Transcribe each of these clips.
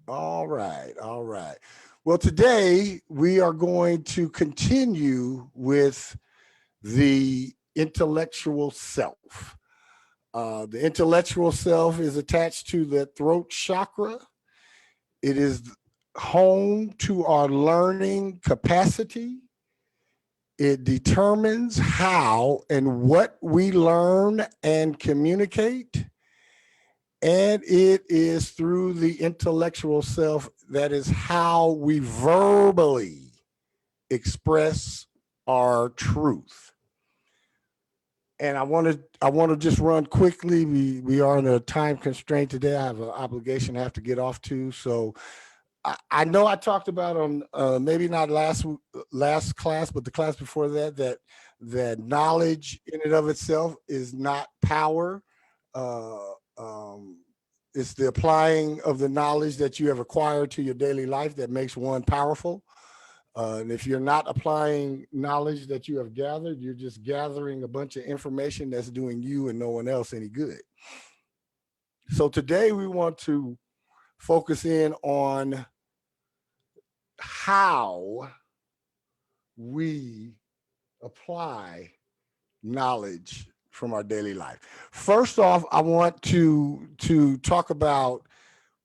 All right. All right. Well, today we are going to continue with the intellectual self. The intellectual self is attached to the throat chakra. It is home to our learning capacity. It determines how and what we learn and communicate. And it is through the intellectual self that is how we verbally express our truth. And I want to just run quickly. We are in a time constraint today. I have an obligation I have to get off to. So I know I talked about on maybe not last class, but the class before that, that knowledge in and of itself is not power. Uh, um, it's the applying of the knowledge that you have acquired to your daily life that makes one powerful. And if you're not applying knowledge that you have gathered, you're just gathering a bunch of information that's doing you and no one else any good. So today we want to focus in on how we apply knowledge from our daily life. First off, I want to talk about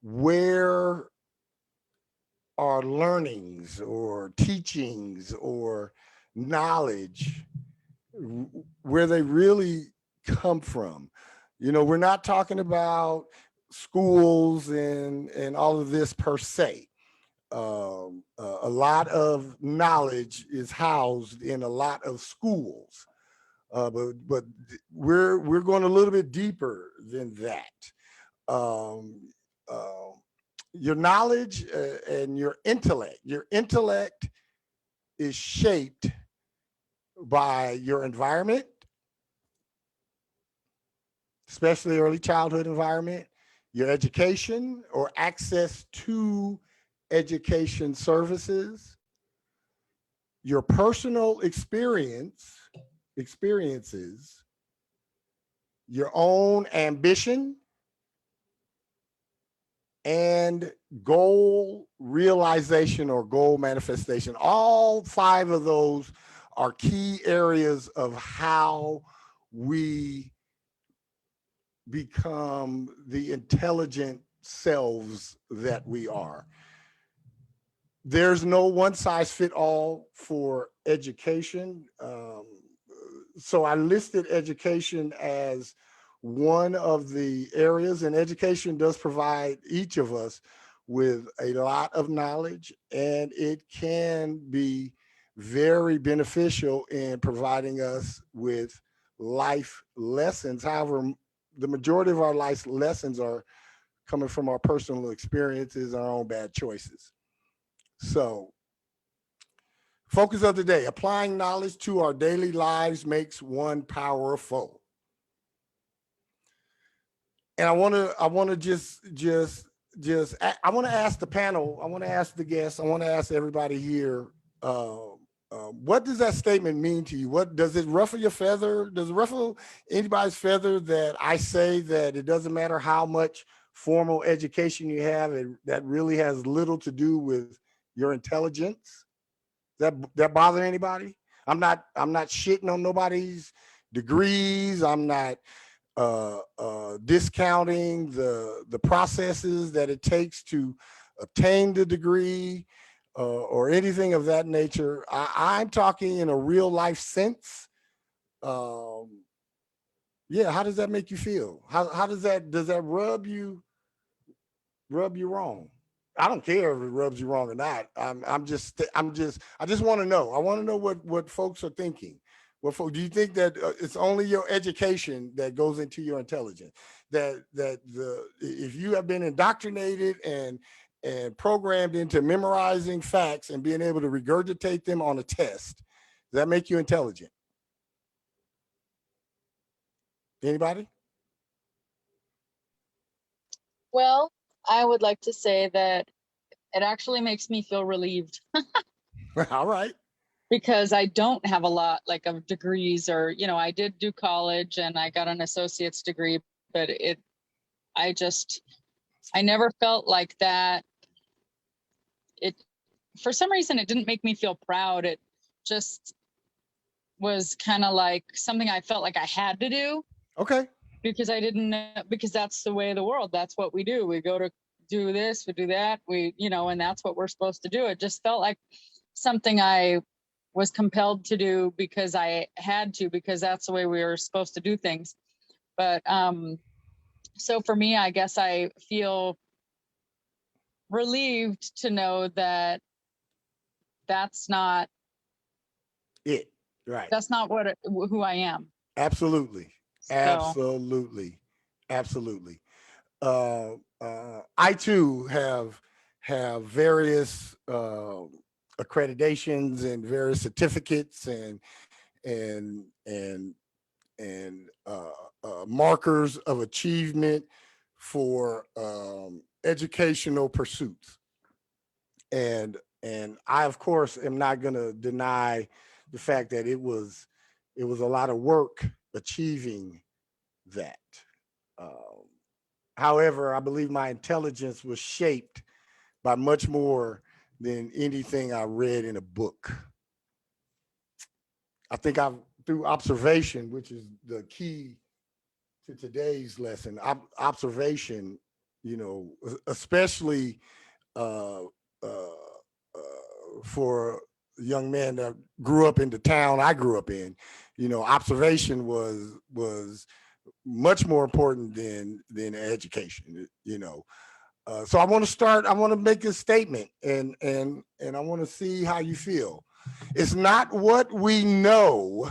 where our learnings or teachings or knowledge, where they really come from. You know, we're not talking about schools and all of this per se. A lot of knowledge is housed in a lot of schools, but we're going a little bit deeper than that. Um, uh, your knowledge and your intellect. Your intellect is shaped by your environment, especially early childhood environment, your education or access to education services, your personal experiences, your own ambition, and goal realization or goal manifestation. All five of those are key areas of how we become the intelligent selves that we are. There's no one size fit all for education. So I listed education as one of the areas, and education does provide each of us with a lot of knowledge, and it can be very beneficial in providing us with life lessons. However, the majority of our life lessons are coming from our personal experiences, our own bad choices. So, focus of the day, applying knowledge to our daily lives makes one powerful. And I want to I want to ask the panel, I want to ask the guests, I want to ask everybody here, what does that statement mean to you? What does it ruffle your feather? Does it ruffle anybody's feather that I say that it doesn't matter how much formal education you have, that really has little to do with your intelligence? That bother anybody? I'm not shitting on nobody's degrees. I'm not discounting the processes that it takes to obtain the degree or anything of that nature. I'm talking in a real life sense. Um, yeah, how does that make you feel? How does that rub you wrong? I don't care if it rubs you wrong or not. I just want to know. I want to know what folks are thinking. What folk, do you think that it's only your education that goes into your intelligence? That the if you have been indoctrinated and programmed into memorizing facts and being able to regurgitate them on a test, does that make you intelligent? Anybody? Well, I would like to say that it actually makes me feel relieved All right. because I don't have a lot like of degrees or, I did do college and I got an associate's degree, but I never felt like that for some reason, it didn't make me feel proud. It just was kind of like something I felt like I had to do. Okay. Because I didn't, because that's the way of the world. That's what we do. We go to do this, we do that, and that's what we're supposed to do. It just felt like something I was compelled to do because I had to, because that's the way we were supposed to do things. But so for me, I guess I feel relieved to know that that's not it. Right. That's not who I am. Absolutely. So Absolutely. Absolutely. I too have various accreditations and various certificates and and and markers of achievement for educational pursuits, and I of course am not going to deny the fact that it was a lot of work achieving that. Um, However, I believe my intelligence was shaped by much more than anything I read in a book. I think I've through observation, which is the key to today's lesson. Observation, especially uh, uh, for young men that grew up in the town I grew up in. Observation was much more important than education. So I want to start. I want to make a statement, and I want to see how you feel. It's not what we know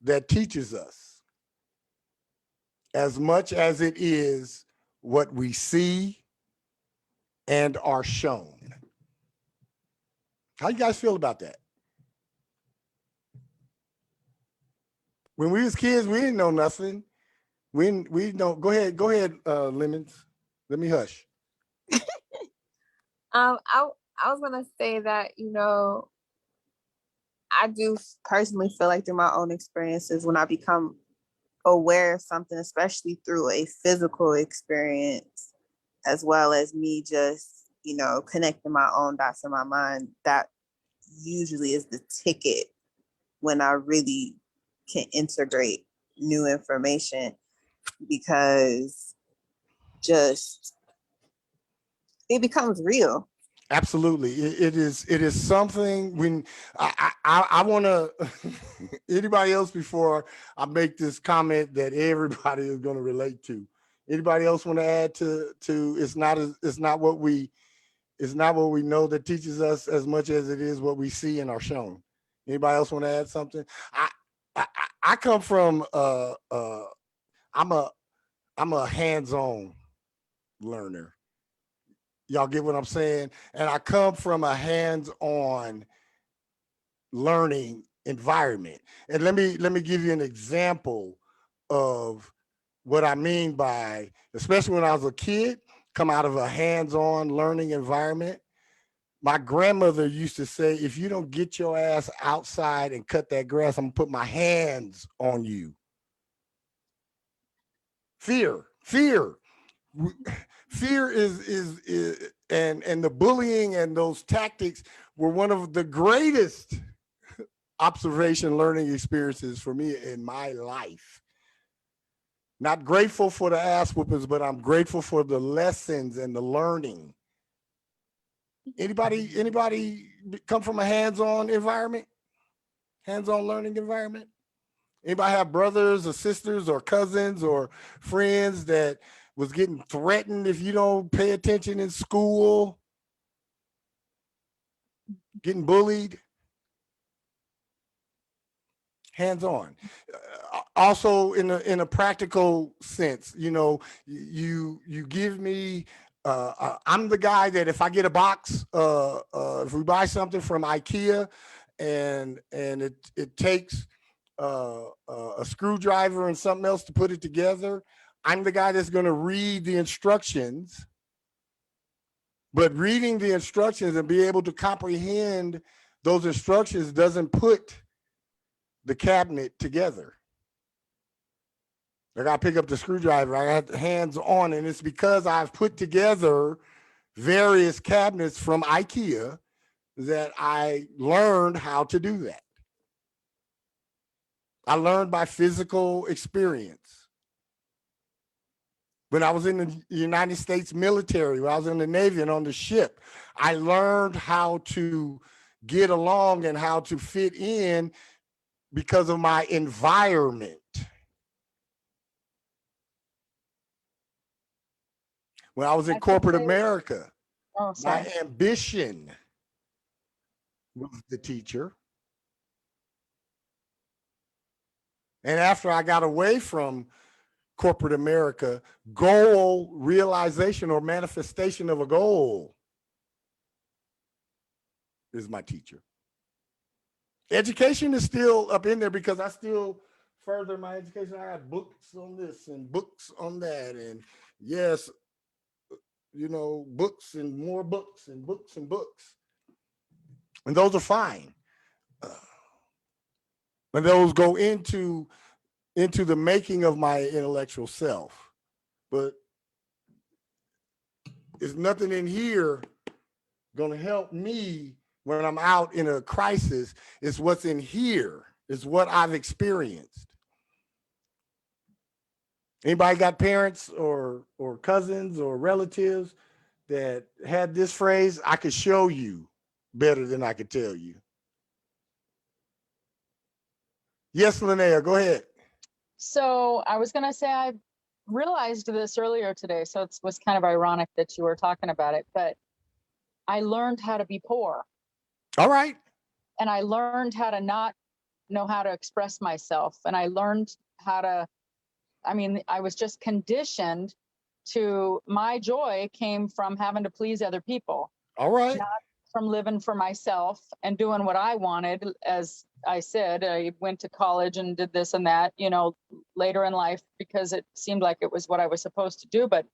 that teaches us, as much as it is what we see and are shown. How you guys feel about that? When we was kids, we didn't know nothing. We don't. Go ahead, Lemons. Let me hush. I was gonna say that, I do personally feel like through my own experiences, when I become aware of something, especially through a physical experience, as well as me just, connecting my own dots in my mind, that usually is the ticket when I really can integrate new information, because just it becomes real. Absolutely, it is something. When I want to anybody else, before I make this comment that everybody is going to relate to. Anybody else want to add to it's not what we know that teaches us as much as it is what we see and are shown. Anybody else want to add something? I I, I come from I'm a I'm a hands-on learner. Y'all get what I'm saying? And I come from a hands-on learning environment. And let me give you an example of what I mean by, especially when I was a kid, come out of a hands-on learning environment. My grandmother used to say, if you don't get your ass outside and cut that grass, I'm gonna put my hands on you. Fear. Fear is and the bullying and those tactics were one of the greatest observation learning experiences for me in my life. Not grateful for the ass whoopings, but I'm grateful for the lessons and the learning. Anybody come from a hands-on environment, hands-on learning environment? Anybody have brothers or sisters or cousins or friends that was getting threatened if you don't pay attention in school, getting bullied? Hands-on. Also, in a practical sense, you give me. I'm the guy that if I get a box, if we buy something from IKEA, and it takes a screwdriver and something else to put it together, I'm the guy that's going to read the instructions. But reading the instructions and be able to comprehend those instructions doesn't put the cabinet together. I got to pick up the screwdriver. I got hands on, and it's because I've put together various cabinets from IKEA that I learned how to do that. I learned by physical experience. When I was in the United States military, when I was in the Navy and on the ship, I learned how to get along and how to fit in because of my environment. When I was in I could corporate say, America, oh, my sorry. ambition was the teacher. And after I got away from corporate America, goal realization or manifestation of a goal is my teacher. Education is still up in there because I still further my education. I have books on this and books on that. And yes, you know, books and more books and books and books. And those are fine. And those go into the making of my intellectual self. But there's nothing in here going to help me when I'm out in a crisis. It's what's in here. It's what I've experienced. Anybody got parents or cousins or relatives that had this phrase? I could show you better than I could tell you. Yes, Linnea, go ahead. So I was going to say, I realized this earlier today, so it was kind of ironic that you were talking about it, but I learned how to be poor. All right. And I learned how to not know how to express myself. And I learned how to, I mean, I was just conditioned to, my joy came from having to please other people. All right. Not from living for myself and doing what I wanted. As I said, I went to college and did this and that, you know, later in life because it seemed like it was what I was supposed to do, but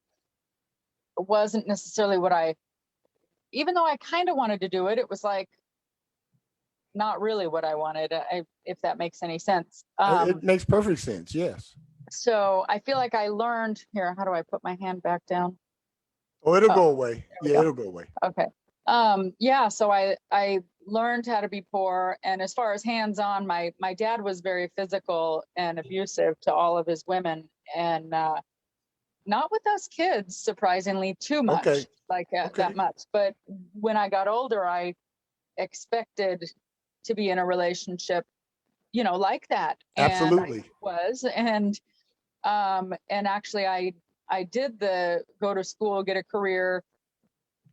it wasn't necessarily what even though I kind of wanted to do it, it was like not really what I wanted, if that makes any sense. It makes perfect sense, yes. So I feel like I learned, here, how do I put my hand back down? Oh, it'll go away. Yeah, it'll go away. Okay. Yeah, so I learned how to be poor. And as far as hands-on, my dad was very physical and abusive to all of his women, and not with us kids, surprisingly, too much, Okay. That much. But when I got older, I expected to be in a relationship, you know, like that. Absolutely. And actually I did go to school, get a career,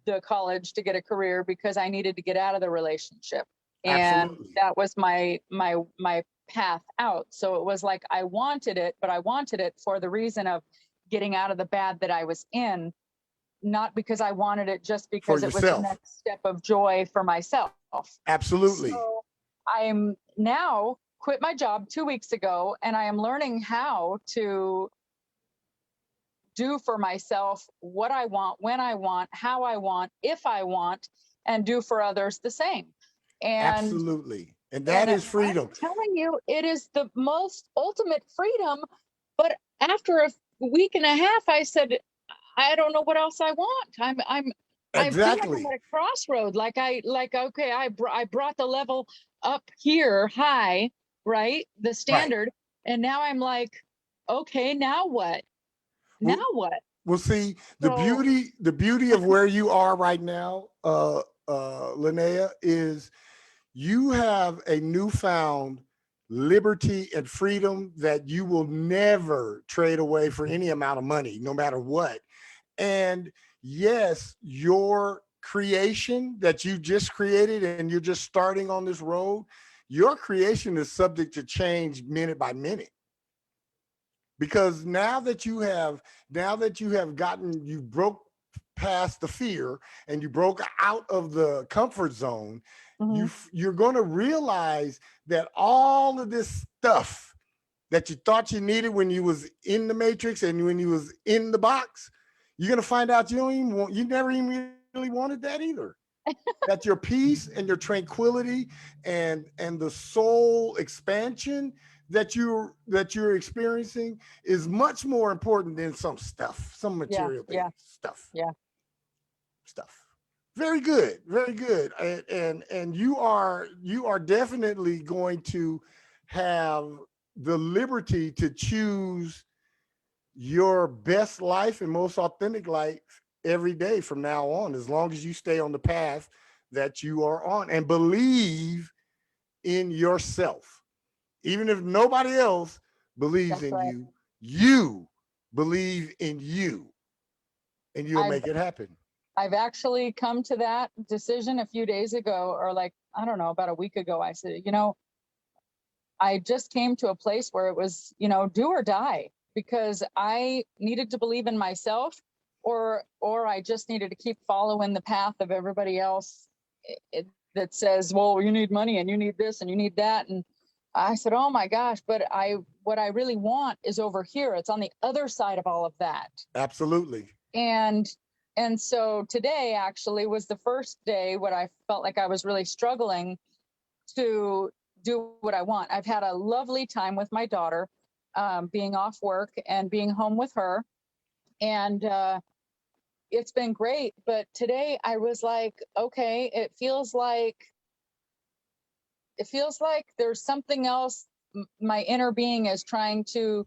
the college to get a career because I needed to get out of the relationship. And Absolutely. that was my path out. So it was like I wanted it, but I wanted it for the reason of getting out of the bad that I was in, not because I wanted it just because it was the next step of joy for myself. Absolutely. So I'm now quit my job 2 weeks ago, and I am learning how to do for myself what I want, when I want, how I want, if I want, and do for others the same. And absolutely. And that is freedom. I'm telling you, it is the most ultimate freedom. But after a week and a half, I said, I don't know what else I want. I feel like I'm at a crossroad. Okay, I brought the level up here high, right? The standard. Right. And now I'm like, okay, now what? Now what? Well, see, the beauty of where you are right now, Linnea, is you have a newfound liberty and freedom that you will never trade away for any amount of money, no matter what. And yes, your creation that you just created and you're just starting on this road, your creation is subject to change minute by minute. Because now that you have gotten, you broke past the fear and you broke out of the comfort zone, mm-hmm. you're going to realize that all of this stuff that you thought you needed when you was in the matrix and when you was in the box, you're going to find out you never even really wanted that either. That your peace and your tranquility and the soul expansion that you're experiencing is much more important than some stuff, some material stuff. Yeah. stuff. Very good, very good. And you are definitely going to have the liberty to choose your best life and most authentic life every day from now on, as long as you stay on the path that you are on and believe in yourself. Even if nobody else believes That's in right. you, you believe in you, and you'll I've make it happen. I've actually come to that decision a few days ago, or like, I don't know, about a week ago. I said, I just came to a place where it was, do or die, because I needed to believe in myself, or I just needed to keep following the path of everybody else that says, well, you need money and you need this and you need that. And I said, oh my gosh, but what I really want is over here. It's on the other side of all of that. Absolutely. And so today actually was the first day when I felt like I was really struggling to do what I want. I've had a lovely time with my daughter, being off work and being home with her. And it's been great. But today I was like, okay, it feels like there's something else my inner being is trying to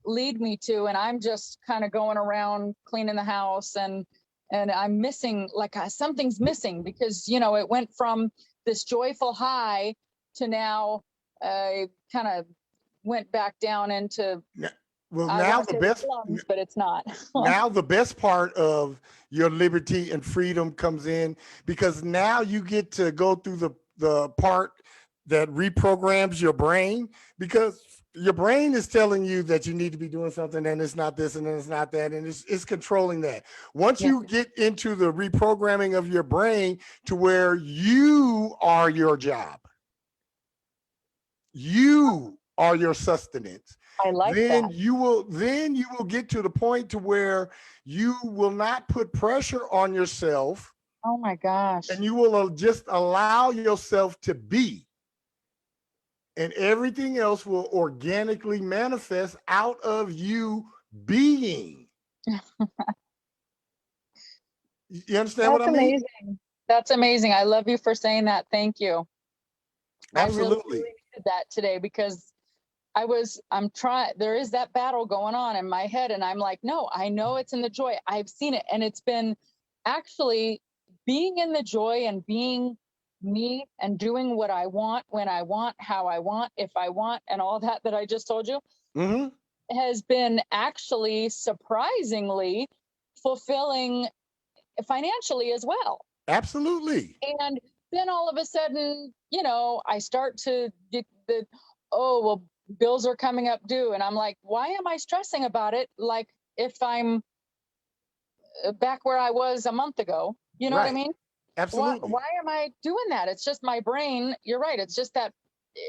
lead me to, and I'm just kind of going around cleaning the house, and I'm missing, like, something's missing, because it went from this joyful high to now kind of went back down into, Well, I now want to the say best slums, but it's not. now the best part of your liberty and freedom comes in, because now you get to go through the part that reprograms your brain, because your brain is telling you that you need to be doing something, and it's not this and then it's not that, and it's controlling that. Once Yeah. you get into the reprogramming of your brain to where you are your job, you are your sustenance, I like then that. you will get to the point to where you will not put pressure on yourself, Oh my gosh. and you will just allow yourself to be, and everything else will organically manifest out of you being. You understand what That's I mean? amazing. That's amazing. I love you for saying that. Thank you. I really, Absolutely. really needed that today, because I'm trying, there is that battle going on in my head. And I'm like, no, I know it's in the joy. I've seen it. And it's been actually being in the joy and being me and doing what I want, when I want, how I want, if I want, and all that I just told you, Mm-hmm. has been actually surprisingly fulfilling financially as well. Absolutely. And then all of a sudden, I start to get oh, well, bills are coming up due. And I'm like, why am I stressing about it? Like, if I'm back where I was a month ago, you know what I Right. mean? Absolutely. Why am I doing that? It's just my brain. You're right. It's just that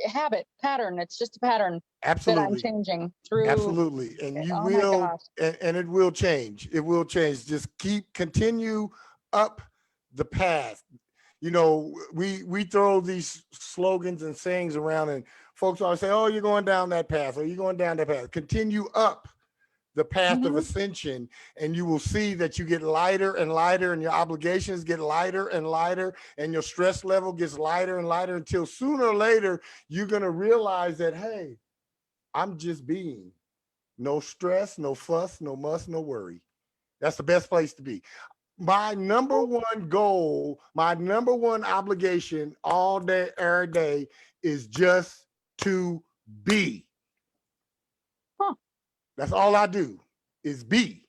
habit pattern. It's just a pattern that I'm Absolutely. changing through. Absolutely. And you Oh my will, gosh. and it will change. It will change. Just continue up the path. We throw these slogans and sayings around, and folks always say, oh, you're going down that path, or you're going down that path. Continue up the path of Mm-hmm. ascension, and you will see that you get lighter and lighter, and your obligations get lighter and lighter, and your stress level gets lighter and lighter, until sooner or later you're going to realize that, hey, I'm just being. No stress, no fuss, no muss, no worry. That's the best place to be. My number one goal, my number one obligation all day, every day, is just to be. Huh. That's all I do is be.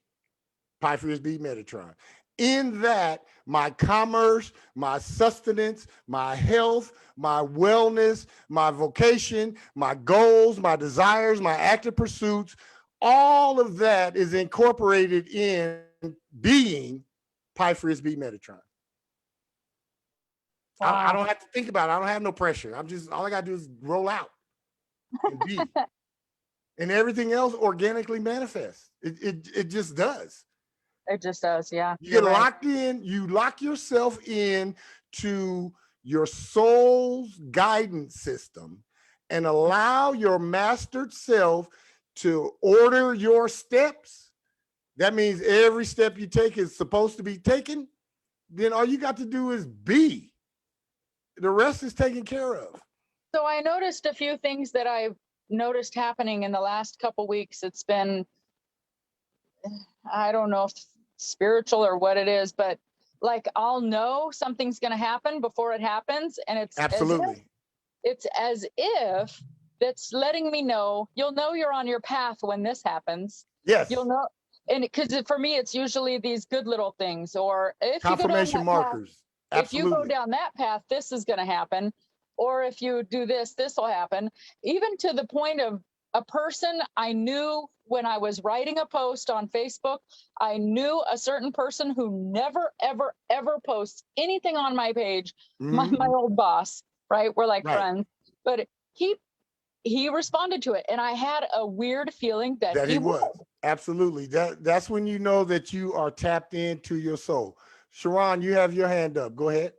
Pi Furious B Metatron. In that, my commerce, my sustenance, my health, my wellness, my vocation, my goals, my desires, my active pursuits, all of that is incorporated in being Pi Furious B Metatron. I Wow. don't have to think about it. I don't have no pressure. All I got to do is roll out and be. And everything else organically manifests. It just does. It just does. Yeah. You You're get right. locked in, you lock yourself in to your soul's guidance system, and allow your mastered self to order your steps. That means every step you take is supposed to be taken. then all you got to do is be. The rest is taken care of. So I noticed a few things that I've noticed happening in the last couple weeks. It's been, I don't know if spiritual or what it is, but like I'll know something's going to happen before it happens, and Absolutely. it's as if that's letting me know. You'll know you're on your path when this happens. Yes. You'll know, and because for me it's usually these good little things, or if you go down Confirmation that markers. path, if Absolutely. you go down that path, this is going to happen, or if you do this, this will happen. Even to the point of a person I knew when I was writing a post on Facebook. I knew a certain person who never, ever, ever posts anything on my page. My old boss, right? We're like friends, but he responded to it, and I had a weird feeling that he was. Absolutely. That's when you know that you are tapped into your soul. Sharon, you have your hand up. Go ahead.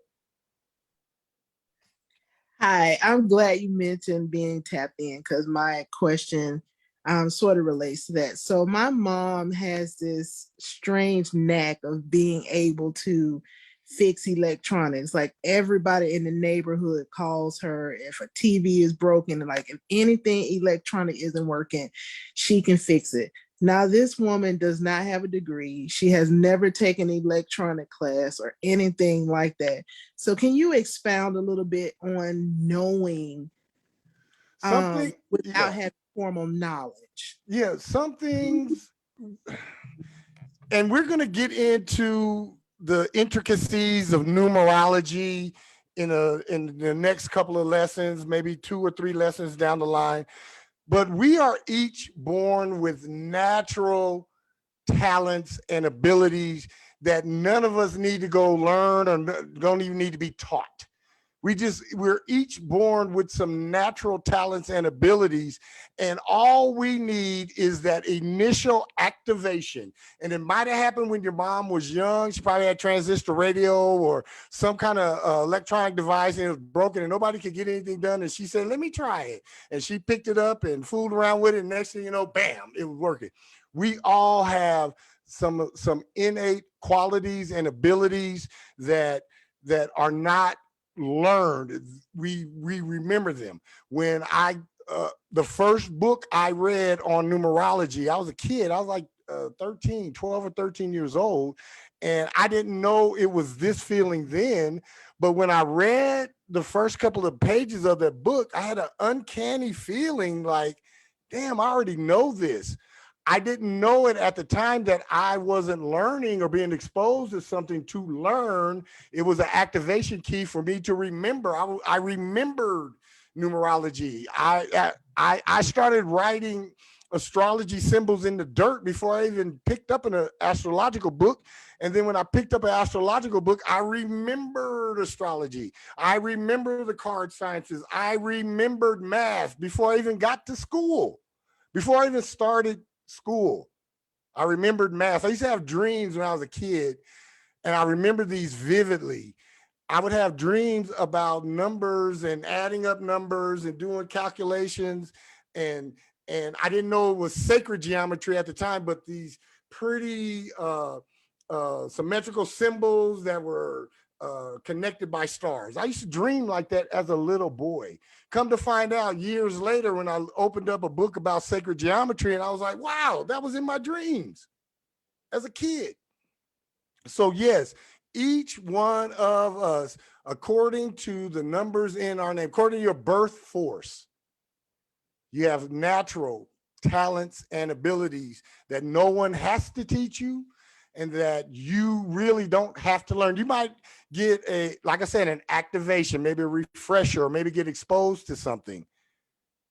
Hi, I'm glad you mentioned being tapped in because my question sort of relates to that. So my mom has this strange knack of being able to fix electronics. Like everybody in the neighborhood calls her if a TV is broken, like if anything electronic isn't working, she can fix it. Now, this woman does not have a degree. She has never taken electronic class or anything like that. So can you expound a little bit on knowing Something without having formal knowledge? Yeah, some things, and we're going to get into the intricacies of numerology in the next couple of lessons, maybe 2 or 3 lessons down the line. But we are each born with natural talents and abilities that none of us need to go learn or don't even need to be taught. We're each born with some natural talents and abilities, and all we need is that initial activation. And it might have happened when your mom was young. She probably had transistor radio or some kind of electronic device, and it was broken and nobody could get anything done. And she said, let me try it. And she picked it up and fooled around with it. And next thing you know, bam, it was working. We all have some innate qualities and abilities that are not learned. We remember them. When the first book I read on numerology, I was a kid. I was like 12 or 13 years old, and I didn't know it was this feeling then. But when I read the first couple of pages of that book, I had an uncanny feeling like, damn, I already know this. I didn't know it at the time that I wasn't learning or being exposed to something to learn. It was an activation key for me to remember. I remembered numerology. I started writing astrology symbols in the dirt before I even picked up an astrological book. And then when I picked up an astrological book, I remembered astrology. I remember the card sciences. I remembered math before I even got to school, before I even started school. I remembered math. I used to have dreams when I was a kid, and I remember these vividly. I would have dreams about numbers and adding up numbers and doing calculations, and I didn't know it was sacred geometry at the time, but these pretty symmetrical symbols that were connected by stars. I used to dream like that as a little boy. Come to find out years later when I opened up a book about sacred geometry, and I was like, wow, that was in my dreams as a kid. So yes, each one of us, according to the numbers in our name, according to your birth force, you have natural talents and abilities that no one has to teach you, and that you really don't have to learn. You might get like I said, an activation, maybe a refresher, or maybe get exposed to something.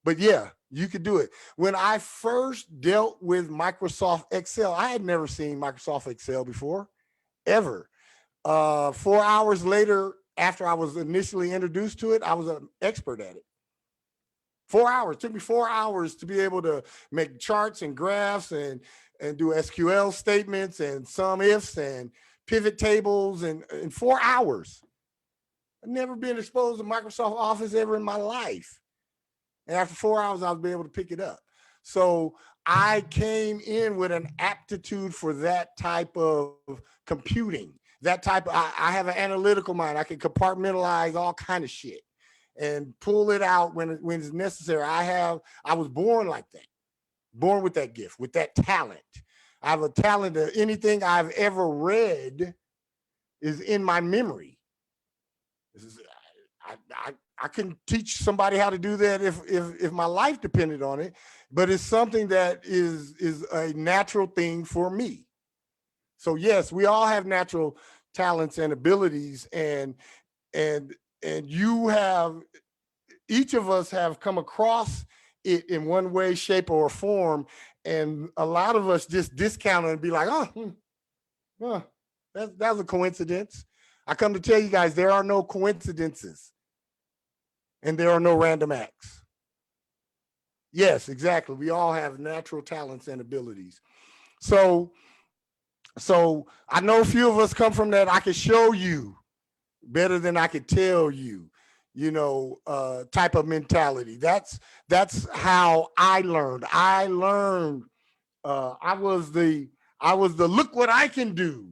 But yeah, you could do it. When I first dealt with Microsoft Excel, I had never seen Microsoft Excel before, ever. 4 hours later, after I was initially introduced to it, I was an expert at it. 4 hours. It took me 4 hours to be able to make charts and graphs and do SQL statements and sum ifs and pivot tables in 4 hours. I've never been exposed to Microsoft Office ever in my life. And after 4 hours, I was able to pick it up. So I came in with an aptitude for that type of computing. that type of, I have an analytical mind. I can compartmentalize all kind of shit and pull it out when it's necessary. I was born like that, born with that gift, with that talent. I have a talent that anything I've ever read is in my memory. This is, I couldn't teach somebody how to do that if my life depended on it, but it's something that is a natural thing for me. So yes, we all have natural talents and abilities, and and you have, each of us have come across it in one way, shape, or form, and a lot of us just discount it and be like, that was a coincidence. I come to tell you guys, there are no coincidences, and there are no random acts. Yes, exactly. We all have natural talents and abilities. So I know a few of us come from that. I can show you better than I could tell you, type of mentality. That's how I learned. I was the look what I can do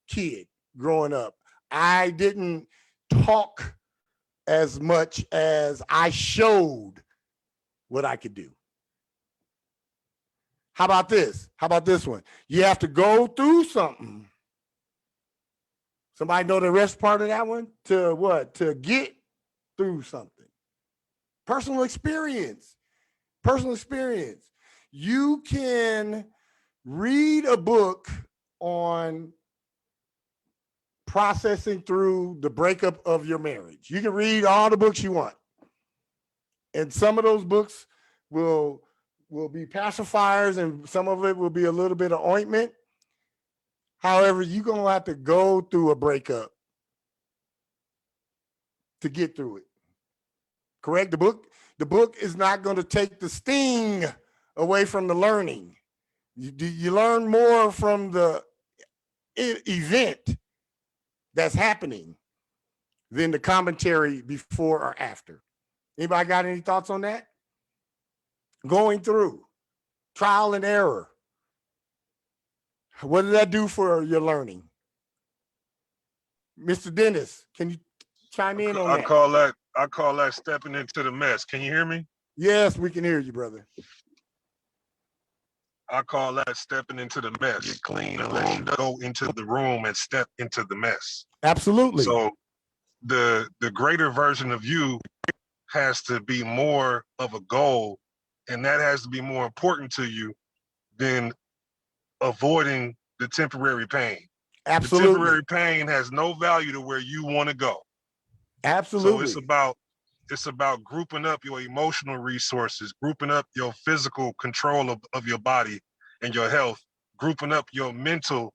kid growing up. I didn't talk as much as I showed what I could do. How about this? How about this one? You have to go through something. Somebody know the rest part of that one? To what? To get through something. Personal experience. Personal experience. You can read a book on processing through the breakup of your marriage. You can read all the books you want. And some of those books will be pacifiers, and some of it will be a little bit of ointment. However, you're going to have to go through a breakup to get through it. Correct? The book is not going to take the sting away from the learning. You learn more from the event that's happening than the commentary before or after. Anybody got any thoughts on that? Going through trial and error. What does that do for your learning? Mr. Dennis, can you chime in on that? I call that stepping into the mess. Can you hear me? Yes, we can hear you, brother. I call that stepping into the mess. Get clean and let you go into the room and step into the mess. Absolutely. So the greater version of you has to be more of a goal, and that has to be more important to you than avoiding the temporary pain. Absolutely. The temporary pain has no value to where you want to go. Absolutely. So it's about grouping up your emotional resources, grouping up your physical control of your body and your health, grouping up your mental,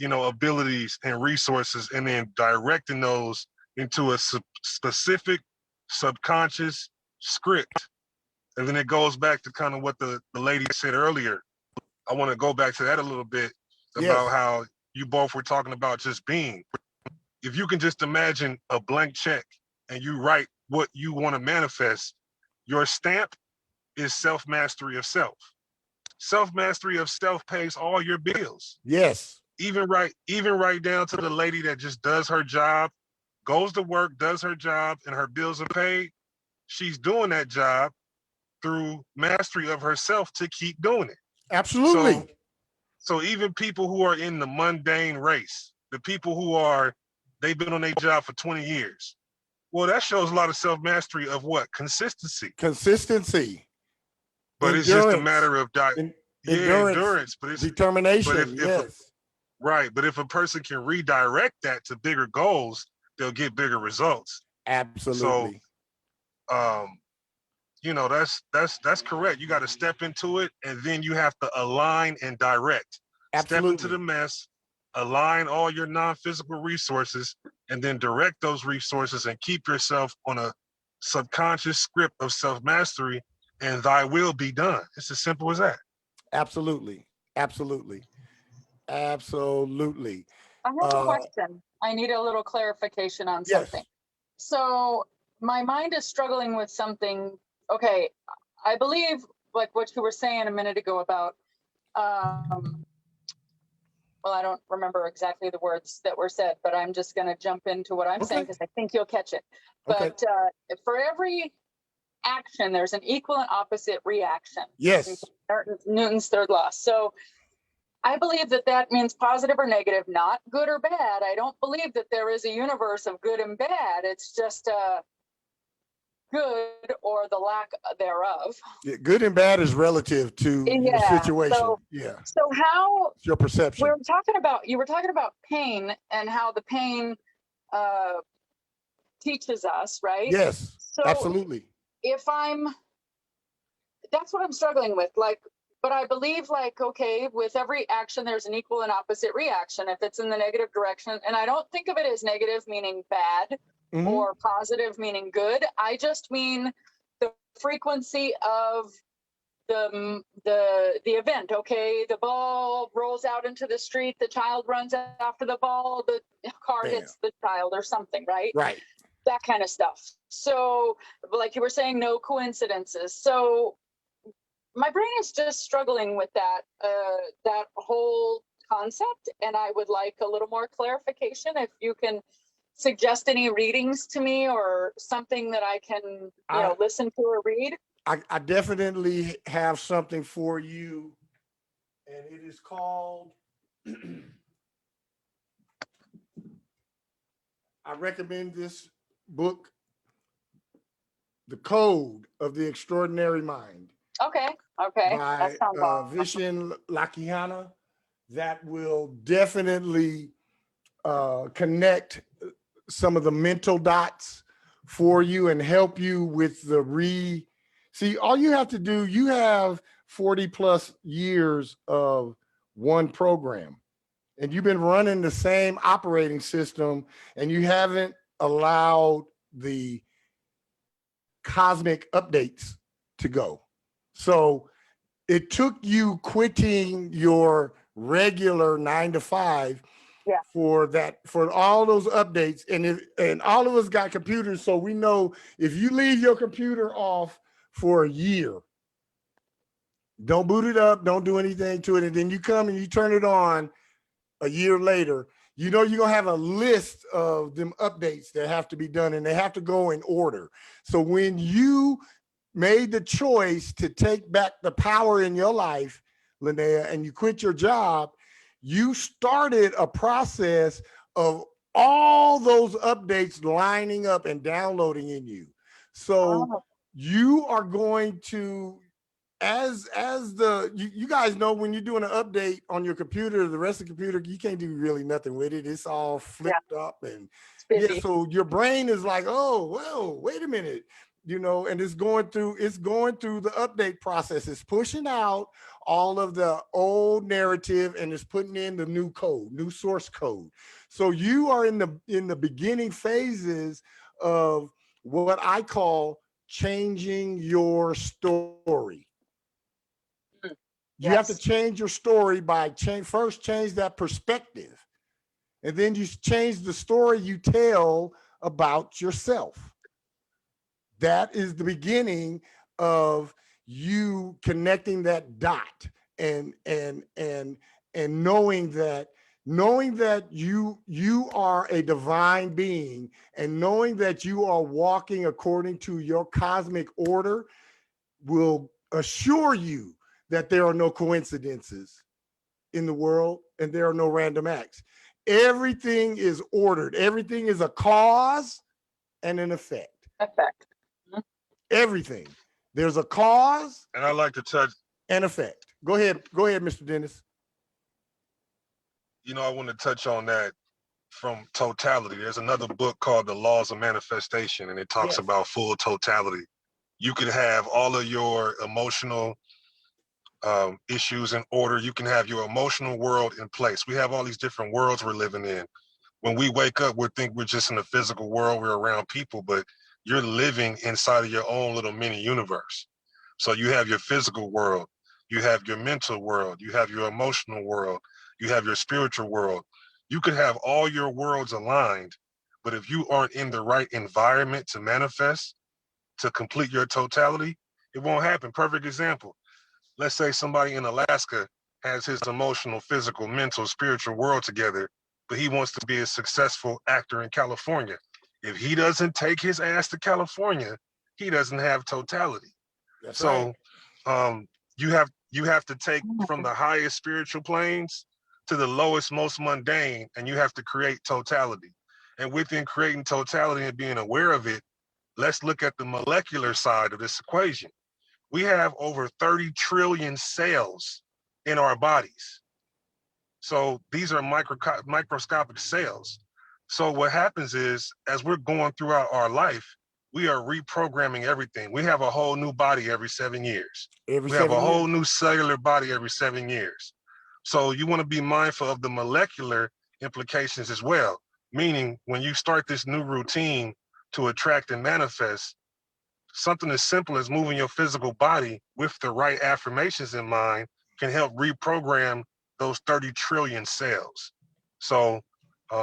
abilities and resources, and then directing those into a specific subconscious script. And then it goes back to kind of what the lady said earlier. I want to go back to that a little bit about how you both were talking about just being. If you can just imagine a blank check and you write what you want to manifest, your stamp is self-mastery of self. Self-mastery of self pays all your bills. Yes. Even right down to the lady that just does her job, goes to work, does her job, and her bills are paid. She's doing that job through mastery of herself to keep doing it. Absolutely. So even people who are in the mundane race, the people they've been on their job for 20 years. Well, that shows a lot of self-mastery of what? Consistency. Consistency. But endurance. It's just a matter of endurance. But it's determination. Yes. Right. But if a person can redirect that to bigger goals, they'll get bigger results. Absolutely. So that's correct. You got to step into it, and then you have to align and direct. Absolutely. Step into the mess, align all your non-physical resources, and then direct those resources and keep yourself on a subconscious script of self-mastery, and thy will be done. It's as simple as that. Absolutely. Absolutely. Absolutely. I have a question. I need a little clarification on something. So my mind is struggling with something. Okay, I believe like what you were saying a minute ago about well, I don't remember exactly the words that were said, but I'm just going to jump into what I'm saying Okay. because I think you'll catch it. Okay. But for every action, there's an equal and opposite reaction. Yes. Newton's third law. So I believe that that means positive or negative, not good or bad. I don't believe that there is a universe of good and bad. It's just good or the lack thereof. Yeah, good and bad is relative to your Yeah. situation. Yeah. So how It's your perception. you were talking about pain and how the pain teaches us, right? Yes, So absolutely. That's what I'm struggling with. Like, but I believe, like, okay, with every action, there's an equal and opposite reaction. If it's in the negative direction, and I don't think of it as negative meaning bad Mhm. or positive meaning good. I just mean the frequency of the event. Okay, the ball rolls out into the street, the child runs after the ball, the car Bam. hits the child or something, right? Right. That kind of stuff. So, like you were saying, no coincidences. So my brain is just struggling with that whole concept, and I would like a little more clarification. If you can suggest any readings to me or something that I can listen to or read. I definitely have something for you, and it is called I recommend this book, The Code of the Extraordinary Mind. Okay. By That sounds awesome. Vishen Lakhiani. That will definitely connect some of the mental dots for you and help you with see, all you have to do, you have 40 plus years of one program, and you've been running the same operating system, and you haven't allowed the cosmic updates to go. So it took you quitting your regular 9 to 5 for all those updates. And all of us got computers, so we know if you leave your computer off for a year, don't boot it up, don't do anything to it, and then you come and you turn it on a year later, you know you're gonna have a list of them updates that have to be done, and they have to go in order. So when you made the choice to take back the power in your life, Linnea, and you quit your job, you started a process of all those updates lining up and downloading in you. So you are going to, you guys know, when you're doing an update on your computer, the rest of the computer, you can't do really nothing with it. It's all flipped up, and so your brain is like, oh, well, wait a minute. And it's going through the update process. It's pushing out all of the old narrative and it's putting in the new code, new source code. So you are in the beginning phases of what I call changing your story. You have to change your story by first change that perspective. And then you change the story you tell about yourself. That is the beginning of you connecting that dot and knowing that you are a divine being, and knowing that you are walking according to your cosmic order will assure you that there are no coincidences in the world and there are no random acts. Everything is ordered. Everything is a cause and an effect. Everything. There's a cause. And I like to touch and effect. Go ahead, Mr. Dennis. I want to touch on that from totality. There's another book called The Laws of Manifestation, and it talks about full totality. You could have all of your emotional issues in order. You can have your emotional world in place. We have all these different worlds we're living in. When we wake up, we think we're just in the physical world, we're around people, but you're living inside of your own little mini universe. So you have your physical world, you have your mental world, you have your emotional world, you have your spiritual world. You could have all your worlds aligned, but if you aren't in the right environment to manifest, to complete your totality, it won't happen. Perfect example. Let's say somebody in Alaska has his emotional, physical, mental, spiritual world together, but he wants to be a successful actor in California. If he doesn't take his ass to California, he doesn't have totality. That's So right. you have to take from the highest spiritual planes to the lowest, most mundane, and you have to create totality. And within creating totality and being aware of it, let's look at the molecular side of this equation. We have over 30 trillion cells in our bodies. So these are microscopic cells. So what happens is, as we're going throughout our life, we are reprogramming everything. We have a whole new body every 7 years. Every We have a 7 whole years. new cellular body every 7 years. So you want to be mindful of the molecular implications as well. Meaning, when you start this new routine to attract and manifest, something as simple as moving your physical body with the right affirmations in mind can help reprogram those 30 trillion cells. So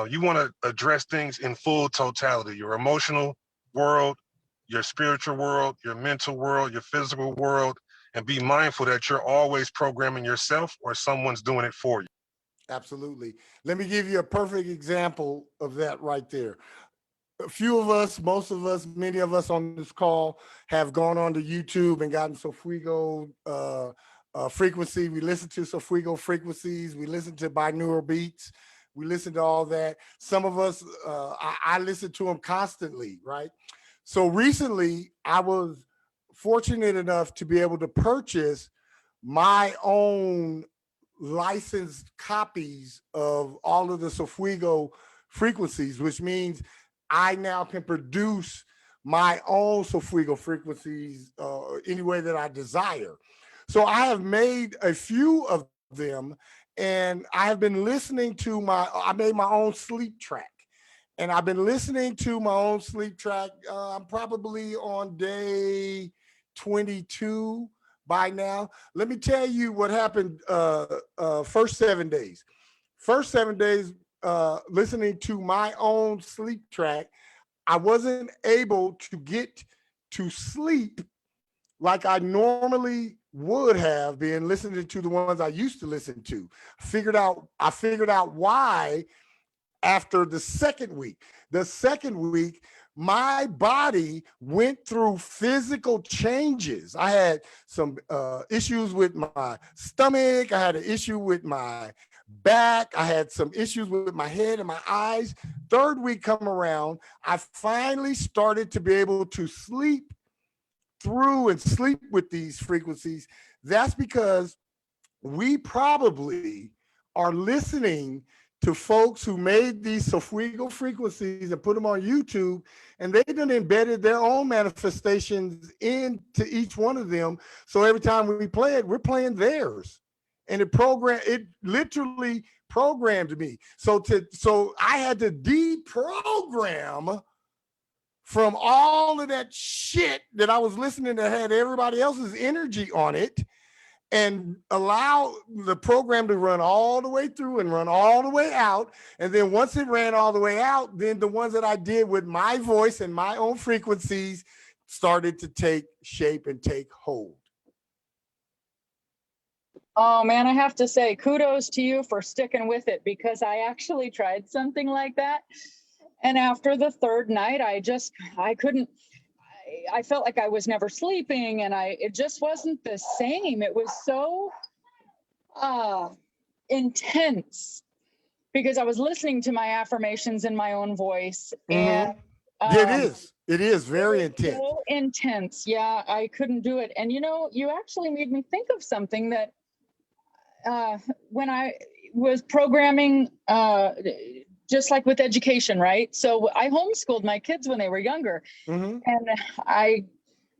you want to address things in full totality, your emotional world, your spiritual world, your mental world, your physical world, and be mindful that you're always programming yourself or someone's doing it for you. Absolutely. Let me give you a perfect example of that right there. A few of us, most of us, many of us on this call have gone on to YouTube and gotten Sofuego frequency. We listen to Sofuego frequencies. We listen to binaural beats. We listen to all that. Some of us, I listen to them constantly, right? So recently, I was fortunate enough to be able to purchase my own licensed copies of all of the Sofuego frequencies, which means I now can produce my own Sofuego frequencies any way that I desire. So I have made a few of them, and I have been listening to I made my own sleep track. And I've been listening to my own sleep track. I'm probably on day 22 by now. Let me tell you what happened first 7 days. First 7 days, listening to my own sleep track, I wasn't able to get to sleep like I normally would have been listening to the ones I used to listen to. I figured out why after the second week. The second week, my body went through physical changes. I had some issues with my stomach. I had an issue with my back. I had some issues with my head and my eyes. Third week come around, I finally started to be able to sleep through and sleep with these frequencies. That's because we probably are listening to folks who made these Sofuego frequencies and put them on YouTube, and they done embedded their own manifestations into each one of them. So every time we play it, we're playing theirs. And it literally programmed me. So I had to deprogram from all of that shit that I was listening that had everybody else's energy on it, and allow the program to run all the way through and run all the way out. And then once it ran all the way out, then the ones that I did with my voice and my own frequencies started to take shape and take hold. Oh man, I have to say kudos to you for sticking with it, because I actually tried something like that. And after the third night, I couldn't, I felt like I was never sleeping, and it just wasn't the same. It was so intense because I was listening to my affirmations in my own voice. And It is very intense. So intense. Yeah, I couldn't do it. And you actually made me think of something that when I was programming, just like with education, right? So I homeschooled my kids when they were younger, and I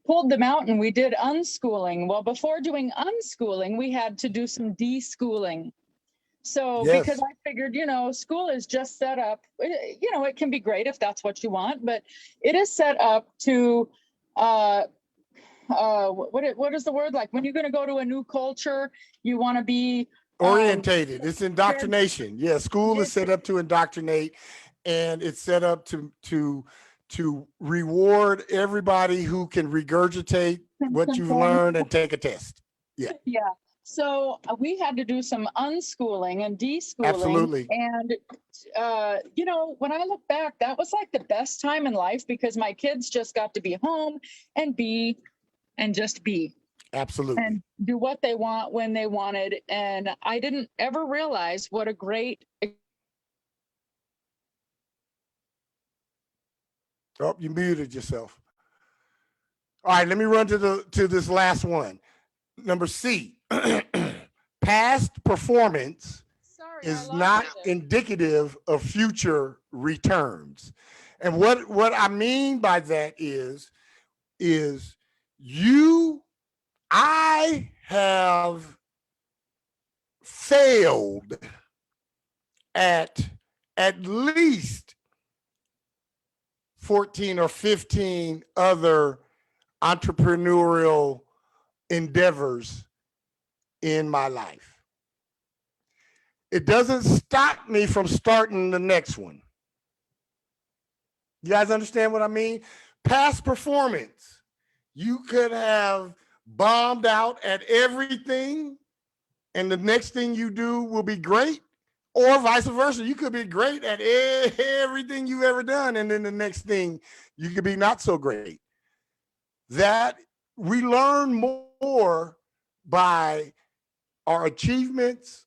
pulled them out and we did unschooling. Well, before doing unschooling, we had to do some deschooling. So because I figured, school is just set up, it can be great if that's what you want, but it is set up to, what is the word? Like when you're going to go to a new culture, you want to be orientated. It's indoctrination. Yeah, school is set up to indoctrinate, and it's set up to reward everybody who can regurgitate what you've learned and take a test. Yeah. Yeah. So we had to do some unschooling and deschooling. Absolutely. And, you know, when I look back, that was like the best time in life because my kids just got to be home and be and just be Absolutely. and do what they want when they wanted. And I didn't ever realize what a great. Oh, you muted yourself. All right, let me run to this last one. Number C. Past performance Sorry, is not indicative of future returns. And what I mean by that is I have failed at least 14 or 15 other entrepreneurial endeavors in my life. It doesn't stop me from starting the next one. You guys understand what I mean? Past performance. You could have bombed out at everything, and the next thing you do will be great, or vice versa. You could be great at everything you've ever done, and then the next thing you could be not so great. That we learn more by our achievements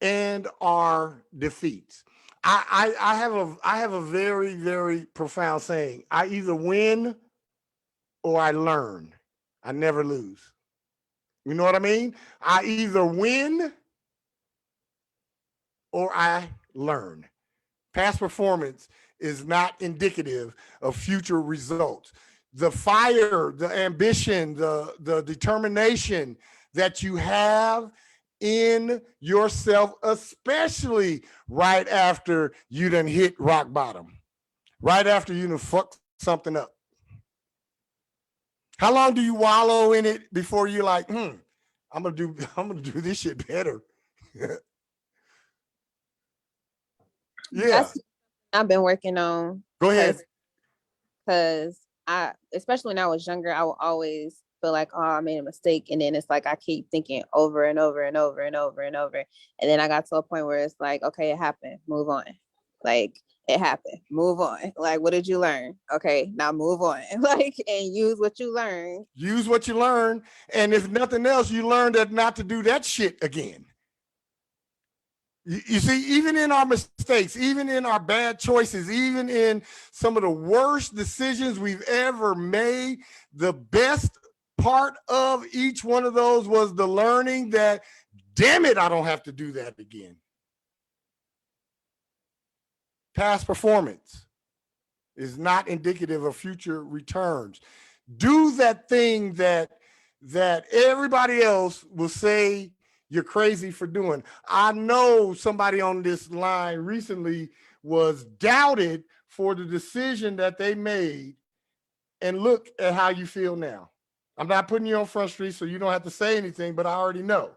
and our defeats. I have a very, very profound saying. I either win or I learn. I never lose. You know what I mean? I either win or I learn. Past performance is not indicative of future results. The fire, the ambition, the determination that you have in yourself, especially right after you done hit rock bottom, right after you done fucked something up. How long do you wallow in it before you're like, I'm gonna do this shit better? Yeah. That's I've been working on. Go ahead. Because especially when I was younger, I would always feel like, oh, I made a mistake. And then it's like, I keep thinking over and over and over and over and over. And then I got to a point where it's like, okay, it happened. Move on. Like, it happened. Move on. Like, what did you learn? Okay, now move on. Like, and use what you learned. Use what you learn. And if nothing else, you learn that not to do that shit again. You see, even in our mistakes, even in our bad choices, even in some of the worst decisions we've ever made, the best part of each one of those was the learning that, damn it, I don't have to do that again. Past performance is not indicative of future returns. Do that thing that everybody else will say you're crazy for doing. I know somebody on this line recently was doubted for the decision that they made, and look at how you feel now. I'm not putting you on Front Street, so you don't have to say anything, but I already know,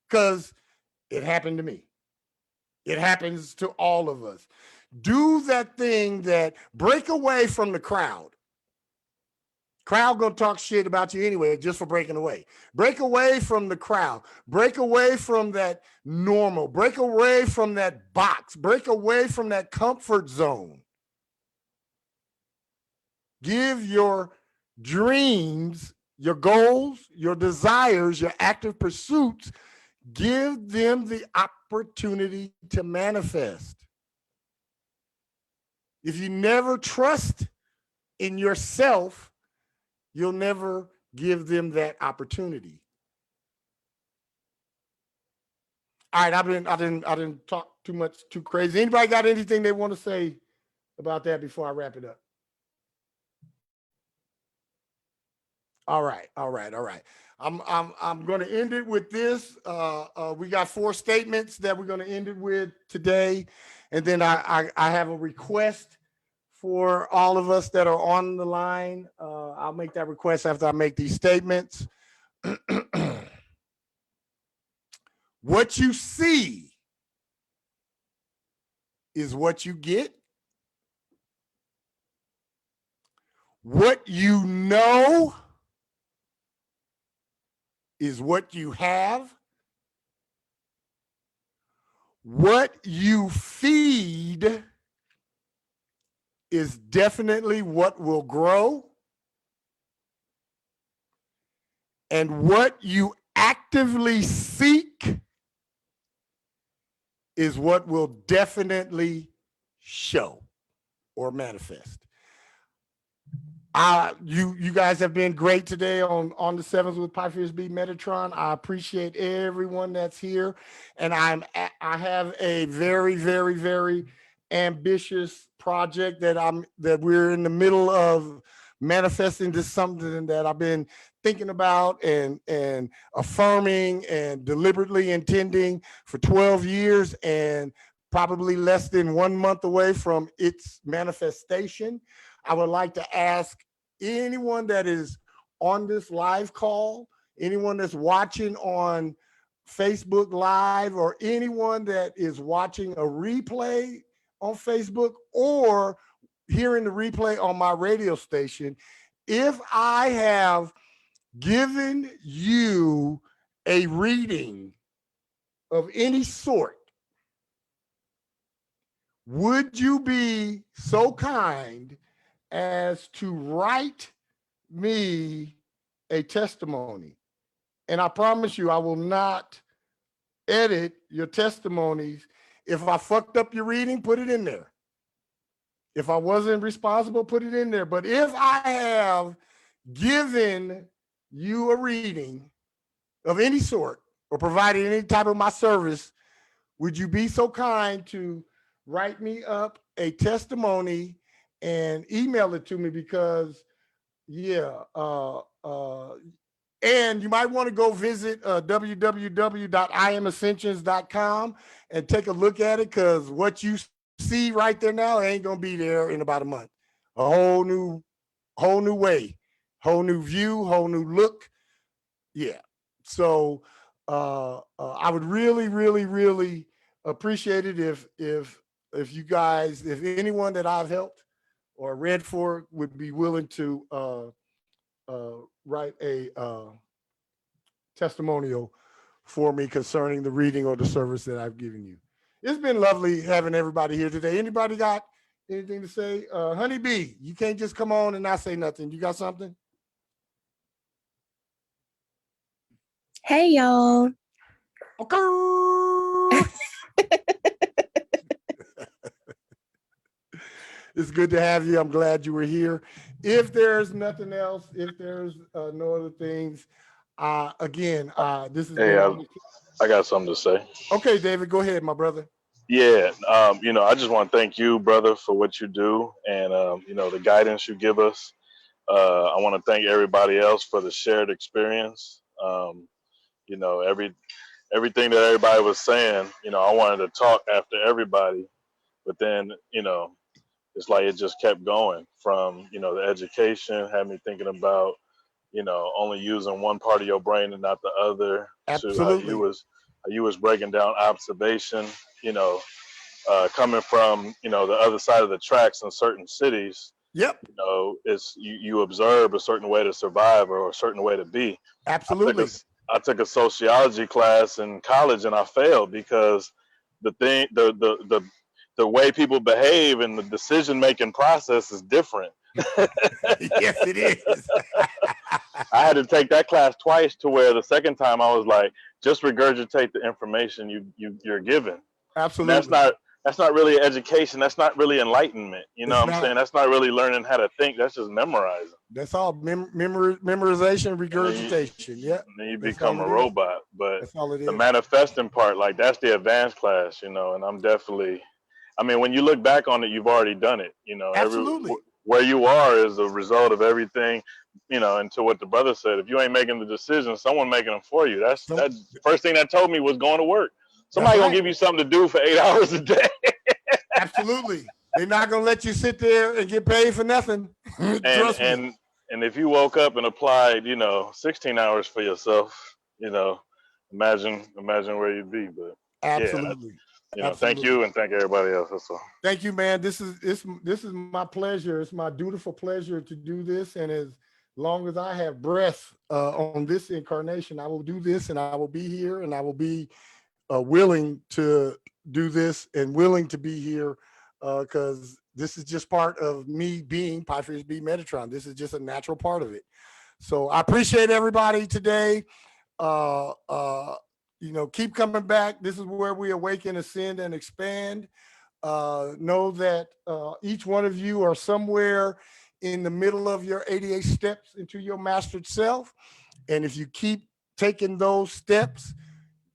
because it happened to me. It happens to all of us. Do that thing that break away from the crowd. Crowd gonna talk shit about you anyway, just for breaking away. Break away from the crowd. Break away from that normal. Break away from that box. Break away from that comfort zone. Give your dreams, your goals, your desires, your active pursuits, give them the opportunity to manifest. If you never trust in yourself, you'll never give them that opportunity. All right, I didn't talk too much, too crazy. Anybody got anything they want to say about that before I wrap it up? All right. I'm going to end it with this. We got 4 statements that we're going to end it with today, and then I have a request for all of us that are on the line. I'll make that request after I make these statements. What you see is what you get. What you know is what you have. What you feed is definitely what will grow. And what you actively seek is what will definitely show or manifest. You guys have been great today on the Sevens with Pythias B Metatron. I appreciate everyone that's here, and I have a very, very, very ambitious project that we're in the middle of manifesting. This something that I've been thinking about and affirming and deliberately intending for 12 years, and probably less than 1 month away from its manifestation. I would like to ask anyone that is on this live call, anyone that's watching on Facebook Live, or anyone that is watching a replay on Facebook or hearing the replay on my radio station, if I have given you a reading of any sort, would you be so kind as to write me a testimony? And I promise you, I will not edit your testimonies. If I fucked up your reading, put it in there. If I wasn't responsible, put it in there. But if I have given you a reading of any sort or provided any type of my service, would you be so kind to write me up a testimony and email it to me? Because and you might want to go visit www.iamascensions.com and take a look at it, because what you see right there now ain't gonna be there in about a month. A whole new way, whole new view, whole new look. Yeah. So I would really, really, really appreciate it if you guys, if anyone that I've helped or read for would be willing to write a testimonial for me concerning the reading or the service that I've given you. It's been lovely having everybody here today. Anybody got anything to say? Honey Bee, you can't just come on and not say nothing. You got something? Hey, y'all. Okay. It's good to have you. I'm glad you were here. If there's nothing else, if there's no other things, again, this is. Hey, I got something to say. Okay, David, go ahead, my brother. Yeah, I just want to thank you, brother, for what you do and, the guidance you give us. I want to thank everybody else for the shared experience. Everything that everybody was saying, I wanted to talk after everybody, but then, it's like it just kept going from, the education had me thinking about, only using one part of your brain and not the other. Absolutely. To how you was breaking down observation, coming from, the other side of the tracks in certain cities. Yep. It's you observe a certain way to survive or a certain way to be. Absolutely. I took a sociology class in college and I failed because the way people behave and the decision-making process is different. Yes, it is. I had to take that class twice, to where the second time I was like, just regurgitate the information you're given. Absolutely. And that's not really education. That's not really enlightenment. You know what I'm saying? That's not really learning how to think. That's just memorizing. That's all memorization, regurgitation. Yeah. And then you become a robot. But that's all it is. The manifesting part, like, that's the advanced class, and I'm definitely, when you look back on it, you've already done it. Absolutely. Where you are is a result of everything, and to what the brother said, if you ain't making the decisions, someone making them for you. That's the first thing that told me was going to work. Somebody gonna give you something to do for 8 hours a day. Absolutely. They're not gonna let you sit there and get paid for nothing. Trust me. And if you woke up and applied, 16 hours for yourself, imagine where you'd be. But absolutely. Yeah, thank you and thank everybody else. That's all. Thank you, man. This is my pleasure. It's my dutiful pleasure to do this. And as long as I have breath on this incarnation, I will do this, and I will be here, and I will be willing to do this and willing to be here because this is just part of me being Pi Fierce B Metatron. This is just a natural part of it. So I appreciate everybody today. Keep coming back. This is where we awaken, ascend, and expand. Know that each one of you are somewhere in the middle of your 88 steps into your mastered self. And if you keep taking those steps,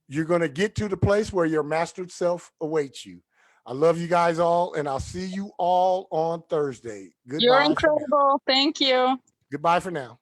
you're going to get to the place where your mastered self awaits you. I love you guys all, and I'll see you all on Thursday. Goodbye. You're incredible. Thank you. Goodbye for now.